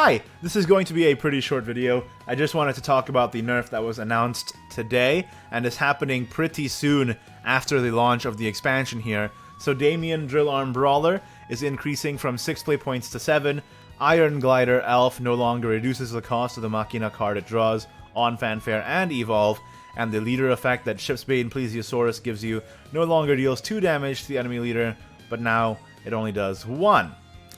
Hi, this is going to be a pretty short video. I just wanted to talk about the nerf that was announced today and is happening pretty soon after the launch of the expansion here. So Damian, Drillarm Brawler is increasing from 6 play points to 7. Ironglider Elf no longer reduces the cost of the Machina card it draws on Fanfare and Evolve, and the leader effect that Shipsbane Plesiosaurus gives you no longer deals 2 damage to the enemy leader, but now it only does 1.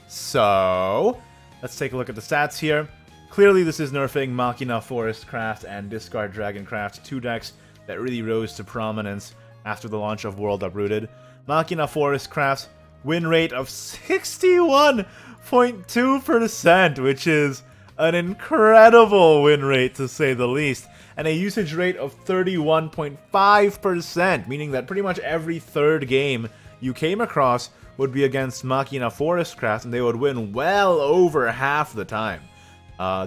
So let's take a look at the stats here. Clearly this is nerfing Machina, Forestcraft, and Discard Dragoncraft, 2 decks that really rose to prominence after the launch of World Uprooted. Machina Forestcraft's win rate of 61.2%, which is an incredible win rate to say the least, and a usage rate of 31.5%, meaning that pretty much every third game you came across would be against Machina Forestcraft, and they would win well over half the time.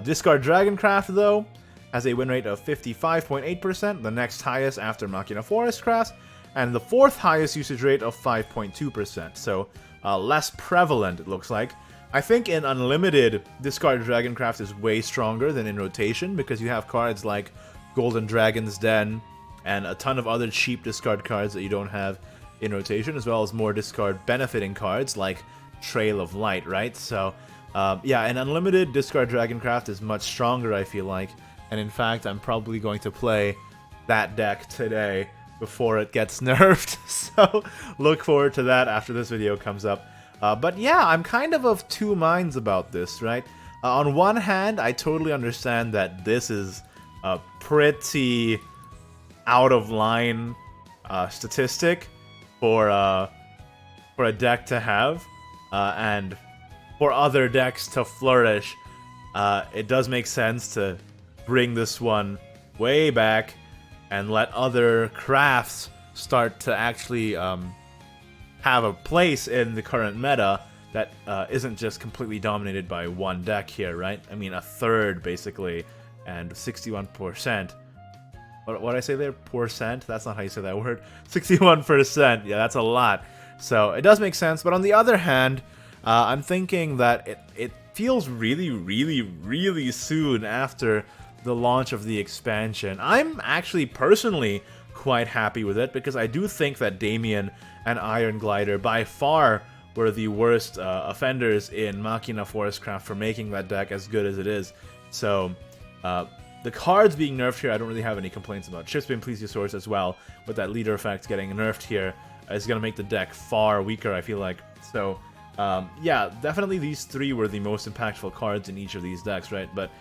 Discard Dragoncraft, though, has a win rate of 55.8%, the next highest after Machina Forestcraft, and the 4th highest usage rate of 5.2%, so less prevalent, it looks like. I think in Unlimited, Discard Dragoncraft is way stronger than in Rotation, because you have cards like Golden Dragon's Den, and a ton of other cheap discard cards that you don't have in Rotation, as well as more discard benefiting cards like Trail of Light, right? So, yeah, in Unlimited, Discard Dragoncraft is much stronger, I feel like, and in fact, I'm probably going to play that deck today before it gets nerfed, so look forward to that after this video comes up. But yeah, I'm kind of two minds about this, right? On one hand, I totally understand that this is a pretty out-of-line statistic for a deck to have, and for other decks to flourish. It does make sense to bring this one way back and let other crafts start to actually have a place in the current meta that isn't just completely dominated by one deck here, right? I mean, a third, basically, and 61%. What did I say there? Percent? That's not how you say that word. 61%. Yeah, that's a lot. So it does make sense. But on the other hand, I'm thinking that it feels really soon after the launch of the expansion. I'm actually personally quite happy with it, because I do think that Damian and Ironglider by far were the worst offenders in Machina Forestcraft for making that deck as good as it is. So the cards being nerfed here, I don't really have any complaints about. Shipsbane Plesiosaurus as well, with that leader effect getting nerfed here, is going to make the deck far weaker, I feel like. So yeah, definitely these 3 were the most impactful cards in each of these decks, right? But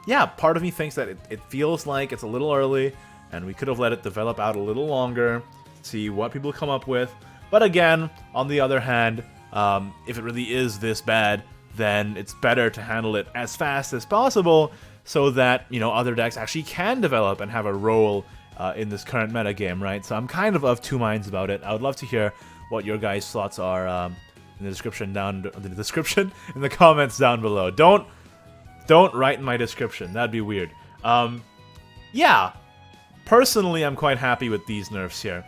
yeah, part of me thinks that it feels like it's a little early, and we could have let it develop out a little longer, see what people come up with. But again, on the other hand, if it really is this bad, then it's better to handle it as fast as possible, so that, you know, other decks actually can develop and have a role in this current metagame, right? So I'm kind of 2 minds about it. I would love to hear what your guys' thoughts are in the description in the comments down below. Don't write in my description. That'd be weird. Yeah. Personally, I'm quite happy with these nerfs here.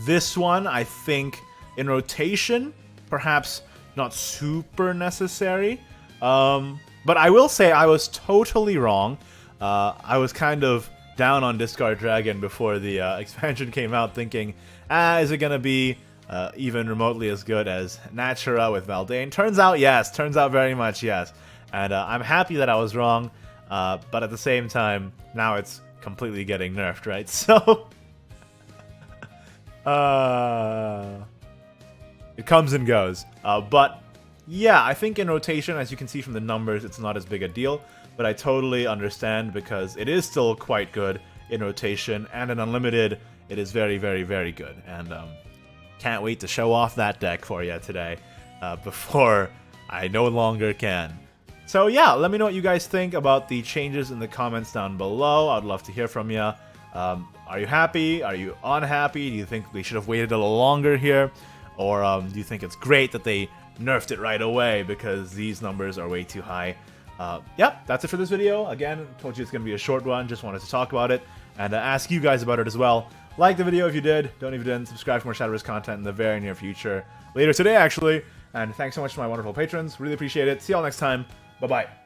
This one, I think, in Rotation, perhaps not super necessary. But I will say I was totally wrong. I was kind of down on Discard Dragon before the expansion came out, thinking, is it going to be even remotely as good as Natura with Valdane? Turns out, yes. Turns out very much, yes. And I'm happy that I was wrong, but at the same time, now it's completely getting nerfed, right? So it comes and goes. But yeah, I think in Rotation, as you can see from the numbers, it's not as big a deal, but I totally understand, because it is still quite good in Rotation, and in Unlimited, it is very good. And can't wait to show off that deck for you today, before I no longer can. So yeah, let me know what you guys think about the changes in the comments down below. I'd love to hear from you. Are you happy? Are you unhappy? Do you think they should have waited a little longer here? Or do you think it's great that they nerfed it right away because these numbers are way too high? Yep, that's it for this video. Again, told you it's going to be a short one. Just wanted to talk about it and ask you guys about it as well. Like the video if you did. Don't if you didn't. Subscribe for more Shadowverse content in the very near future. Later today, actually, And thanks so much to my wonderful patrons. Really appreciate it. See y'all next time. Bye-bye.